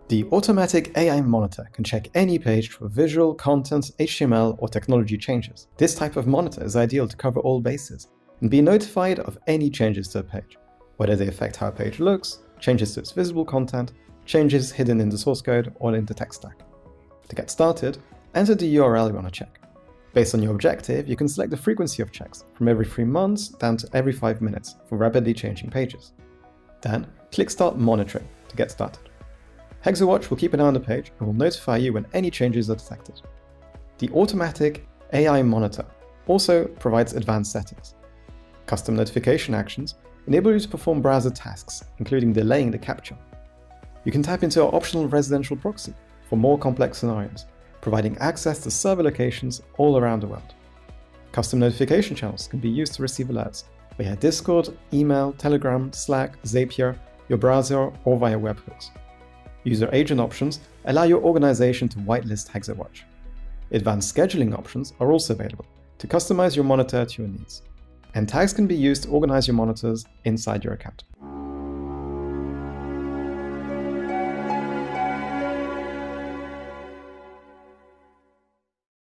The automatic AI monitor can check any page for visual, content, HTML, or technology changes. This type of monitor is ideal to cover all bases and be notified of any changes to a page, whether they affect how a page looks, changes to its visible content, changes hidden in the source code or in the tech stack. To get started, enter the URL you want to check. Based on your objective, you can select the frequency of checks from every 3 months down to every 5 minutes for rapidly changing pages. Then, click Start Monitoring to get started. Hexawatch will keep an eye on the page and will notify you when any changes are detected. The automatic AI monitor also provides advanced settings. Custom notification actions enable you to perform browser tasks, including delaying the capture. You can tap into our optional residential proxy for more complex scenarios, providing access to server locations all around the world. Custom notification channels can be used to receive alerts via Discord, email, Telegram, Slack, Zapier, your browser, or via webhooks. User agent options allow your organization to whitelist Hexawatch. Advanced scheduling options are also available to customize your monitor to your needs. And tags can be used to organize your monitors inside your account.